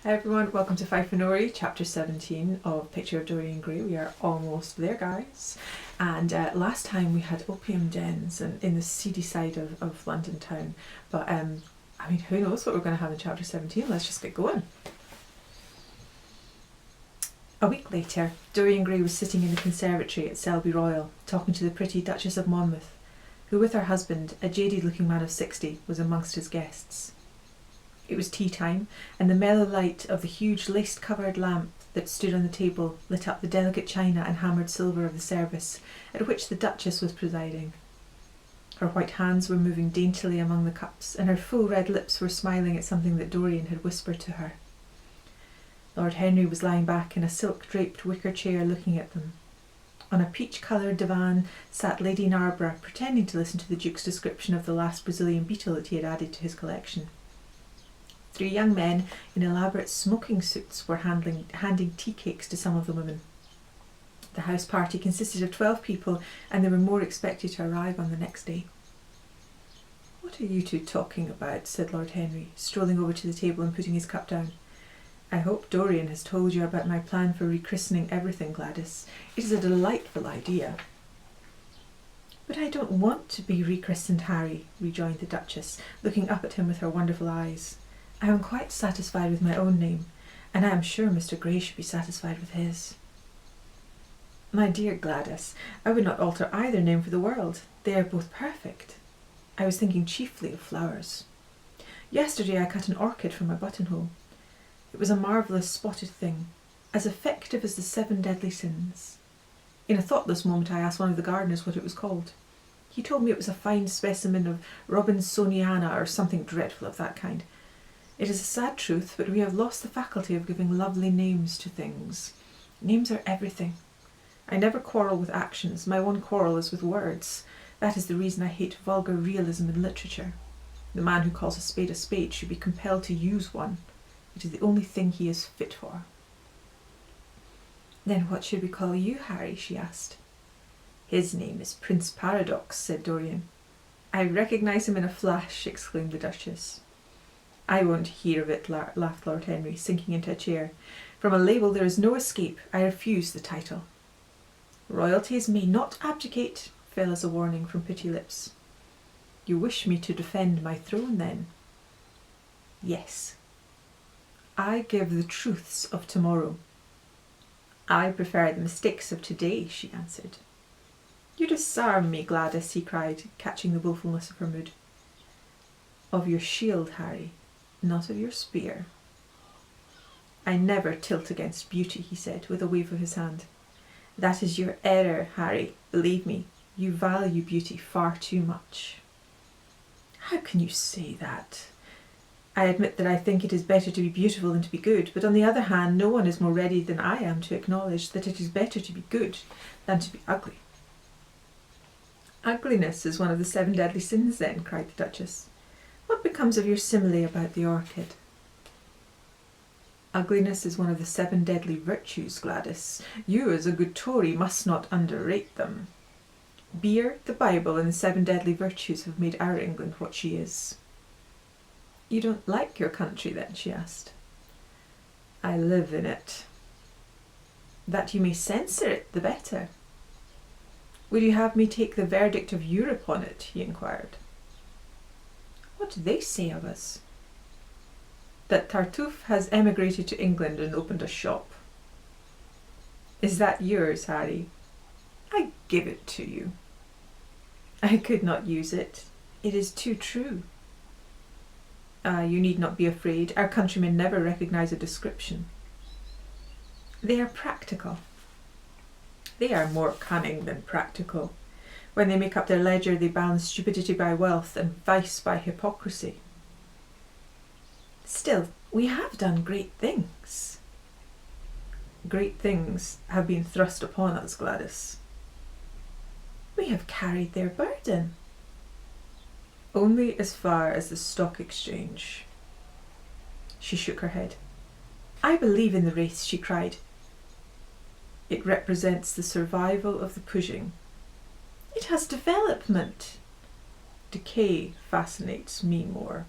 Hi everyone, welcome to Fife and Ori, chapter 17 of Picture of Dorian Gray. We are almost there, guys. And last time we had opium dens in the seedy side of London town. But I mean, who knows what we're going to have in chapter 17? Let's just get going. A week later, Dorian Gray was sitting in the conservatory at Selby Royal, talking to the pretty Duchess of Monmouth, who with her husband, a jaded-looking man of 60, was amongst his guests. It was tea time, and the mellow light of the huge lace-covered lamp that stood on the table lit up the delicate china and hammered silver of the service, at which the Duchess was presiding. Her white hands were moving daintily among the cups, and her full red lips were smiling at something that Dorian had whispered to her. Lord Henry was lying back in a silk-draped wicker chair looking at them. On a peach-coloured divan sat Lady Narborough, pretending to listen to the Duke's description of the last Brazilian beetle that he had added to his collection. 3 young men in elaborate smoking suits were handing tea cakes to some of the women. The house party consisted of 12 people, and there were more expected to arrive on the next day. "What are you two talking about?" said Lord Henry, strolling over to the table and putting his cup down. "I hope Dorian has told you about my plan for rechristening everything, Gladys. It is a delightful idea." "But I don't want to be rechristened, Harry," rejoined the Duchess, looking up at him with her wonderful eyes. "I am quite satisfied with my own name, and I am sure Mr. Gray should be satisfied with his." "My dear Gladys, I would not alter either name for the world. They are both perfect. I was thinking chiefly of flowers. Yesterday I cut an orchid from my buttonhole. It was a marvellous spotted thing, as effective as the 7 deadly sins. In a thoughtless moment I asked one of the gardeners what it was called. He told me it was a fine specimen of Robinsoniana or something dreadful of that kind. It is a sad truth, but we have lost the faculty of giving lovely names to things. Names are everything. I never quarrel with actions. My one quarrel is with words. That is the reason I hate vulgar realism in literature. The man who calls a spade should be compelled to use one. It is the only thing he is fit for." "Then what should we call you, Harry?" she asked. "His name is Prince Paradox," said Dorian. "I recognise him in a flash," exclaimed the Duchess. "I won't hear of it," laughed Lord Henry, sinking into a chair. "From a label there is no escape. I refuse the title." "Royalties may not abdicate," fell as a warning from pretty lips. "You wish me to defend my throne, then?" "Yes." "I give the truths of tomorrow." "I prefer the mistakes of today," she answered. "You disarm me, Gladys," he cried, catching the wilfulness of her mood. "Of your shield, Harry, not of your spear." "I never tilt against beauty," he said, with a wave of his hand. "That is your error, Harry. Believe me, you value beauty far too much." "How can you say that? I admit that I think it is better to be beautiful than to be good, but on the other hand, no one is more ready than I am to acknowledge that it is better to be good than to be ugly." "Ugliness is one of the 7 deadly sins, then," cried the Duchess. "What becomes of your simile about the orchid?" "Ugliness is one of the 7 deadly virtues, Gladys. You, as a good Tory, must not underrate them. Beer, the Bible, and the 7 deadly virtues have made our England what she is." "You don't like your country, then?" she asked. "I live in it." "That you may censor it, the better." "Will you have me take the verdict of Europe on it?" he inquired. "What do they say of us?" "That Tartuffe has emigrated to England and opened a shop." "Is that yours, Harry?" "I give it to you." "I could not use it. It is too true." "Ah, you need not be afraid. Our countrymen never recognise a description." "They are practical." "They are more cunning than practical. When they make up their ledger, they balance stupidity by wealth and vice by hypocrisy." "Still, we have done great things." "Great things have been thrust upon us, Gladys." "We have carried their burden." "Only as far as the Stock Exchange." She shook her head. "I believe in the race," she cried. "It represents the survival of the pushing." "It has development." "Decay fascinates me more."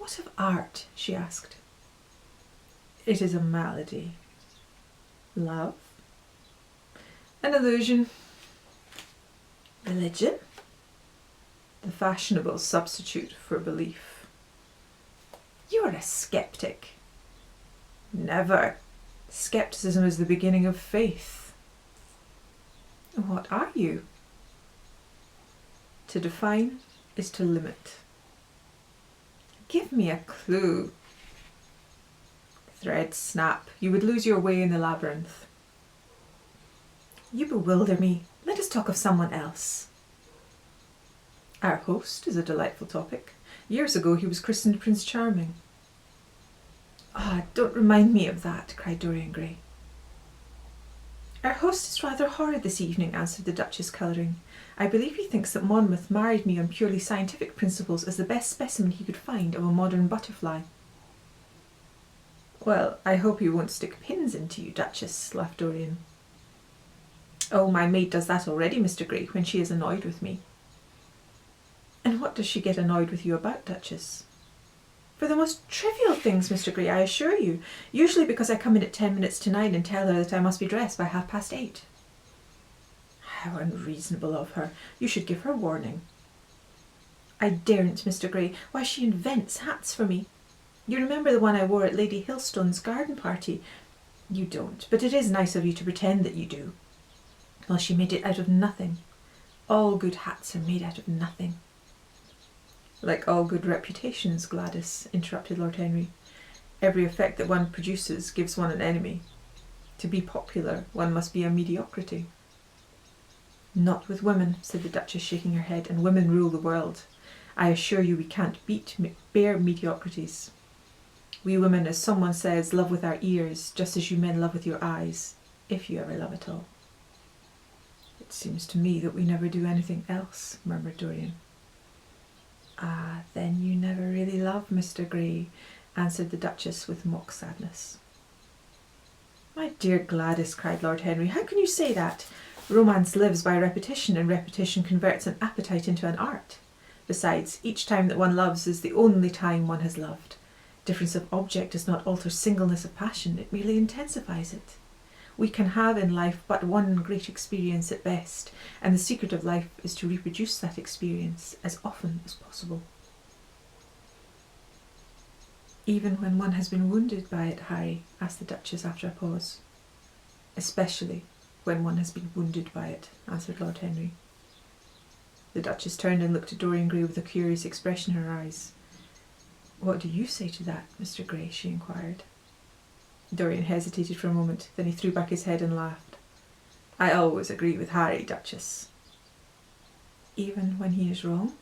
What of art? She asked. It is a malady. Love? An illusion. Religion? The fashionable substitute for belief. You are a skeptic. Never. Skepticism is the beginning of faith. What are you? To define is to limit. Give me a clue. Threads snap. You would lose your way in the labyrinth. You bewilder me. Let us talk of someone else. Our host is a delightful topic. Years ago he was christened Prince Charming. Ah, don't remind me of that, cried Dorian Gray. Our host is rather horrid this evening, answered the Duchess, colouring. I believe he thinks that Monmouth married me on purely scientific principles as the best specimen he could find of a modern butterfly. Well, I hope he won't stick pins into you, Duchess, laughed Dorian. Oh, my maid does that already, Mr. Gray, when she is annoyed with me. And what does she get annoyed with you about, Duchess? For the most trivial things, Mr. Gray, I assure you. Usually because I come in at 10 minutes to 9 and tell her that I must be dressed by 8:30. How unreasonable of her. You should give her warning. I daren't, Mr. Gray. Why, she invents hats for me. You remember the one I wore at Lady Hillstone's garden party? You don't, but it is nice of you to pretend that you do. Well, she made it out of nothing. All good hats are made out of nothing. Like all good reputations, Gladys, interrupted Lord Henry. Every effect that one produces gives one an enemy. To be popular, one must be a mediocrity. Not with women, said the Duchess, shaking her head, and women rule the world. I assure you we can't beat bare mediocrities. We women, as someone says, love with our ears, just as you men love with your eyes, if you ever love at all. It seems to me that we never do anything else, murmured Dorian. Ah, then you never really love, Mr. Gray, answered the Duchess with mock sadness. My dear Gladys, cried Lord Henry, how can you say that? Romance lives by repetition, and repetition converts an appetite into an art. Besides, each time that one loves is the only time one has loved. Difference of object does not alter singleness of passion, it merely intensifies it. We can have in life but one great experience at best, and the secret of life is to reproduce that experience as often as possible. Even when one has been wounded by it, Harry, asked the Duchess after a pause. Especially when one has been wounded by it, answered Lord Henry. The Duchess turned and looked at Dorian Gray with a curious expression in her eyes. What do you say to that, Mr. Gray? She inquired. Dorian hesitated for a moment, then he threw back his head and laughed. I always agree with Harry, Duchess. Even when he is wrong?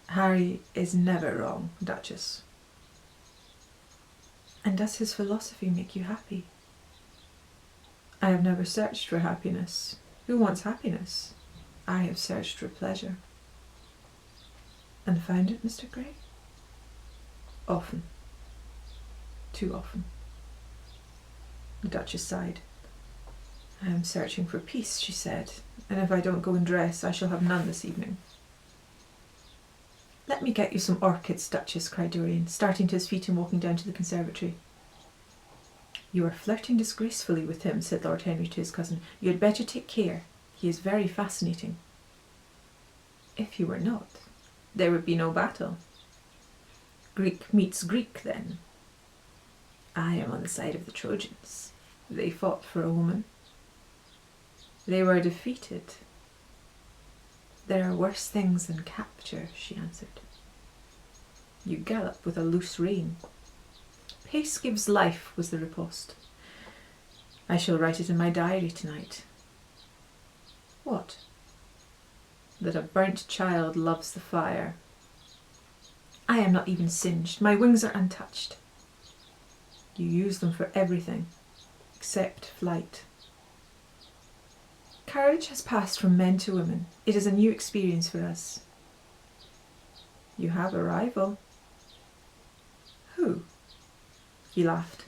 Harry is never wrong, Duchess. And does his philosophy make you happy? I have never searched for happiness. Who wants happiness? I have searched for pleasure. And found it, Mr. Gray? Often. Too often. The Duchess sighed. I am searching for peace, she said, and if I don't go and dress, I shall have none this evening. Let me get you some orchids, Duchess, cried Dorian, starting to his feet and walking down to the conservatory. You are flirting disgracefully with him, said Lord Henry to his cousin. You had better take care. He is very fascinating. If he were not, there would be no battle. Greek meets Greek, then. I am on the side of the Trojans. They fought for a woman. They were defeated. There are worse things than capture, she answered. You gallop with a loose rein. Pace gives life, was the riposte. I shall write it in my diary tonight. What? That a burnt child loves the fire. I am not even singed. My wings are untouched. You use them for everything, except flight. Courage has passed from men to women. It is a new experience for us. You have a rival. Who? He laughed.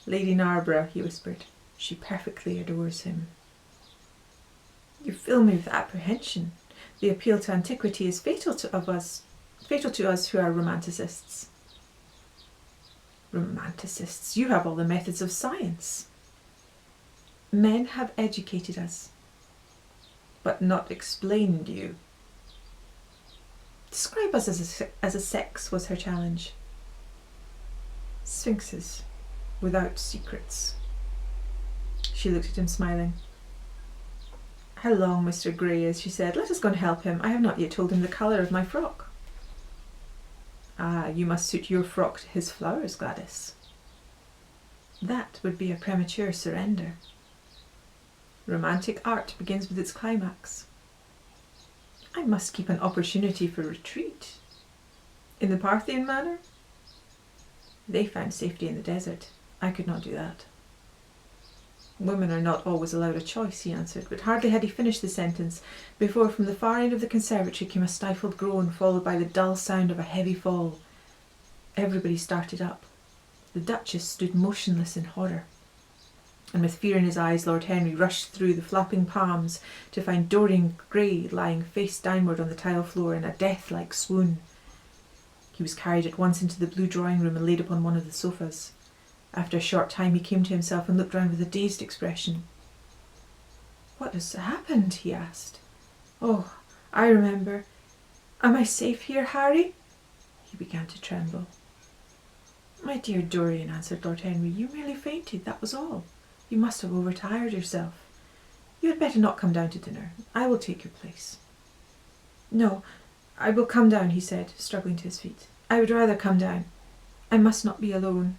Lady Narborough, he whispered. She perfectly adores him. You fill me with apprehension. The appeal to antiquity is fatal to of us. Fatal to us who are romanticists. Romanticists, you have all the methods of science. Men have educated us, but not explained you. Describe us as a sex, was her challenge. Sphinxes, without secrets. She looked at him, smiling. How long Mr. Gray is, she said. Let us go and help him. I have not yet told him the colour of my frock. Ah, you must suit your frock to his flowers, Gladys. That would be a premature surrender. Romantic art begins with its climax. I must keep an opportunity for retreat. In the Parthian manner? They found safety in the desert. I could not do that. Women are not always allowed a choice, he answered, but hardly had he finished the sentence before from the far end of the conservatory came a stifled groan, followed by the dull sound of a heavy fall. Everybody started up. The Duchess stood motionless in horror. And with fear in his eyes, Lord Henry rushed through the flapping palms to find Dorian Gray lying face downward on the tile floor in a death-like swoon. He was carried at once into the blue drawing room and laid upon one of the sofas. After a short time he came to himself and looked round with a dazed expression. What has happened? He asked. Oh, I remember. Am I safe here, Harry? He began to tremble. My dear Dorian, answered Lord Henry, you merely fainted, that was all. You must have overtired yourself. You had better not come down to dinner. I will take your place. No, I will come down, he said, struggling to his feet. I would rather come down. I must not be alone.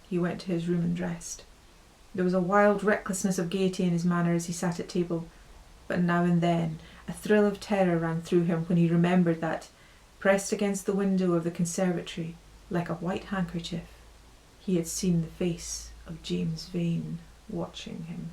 He went to his room and dressed. There was a wild recklessness of gaiety in his manner as he sat at table, but now and then a thrill of terror ran through him when he remembered that, pressed against the window of the conservatory, like a white handkerchief, he had seen the face of James Vane watching him.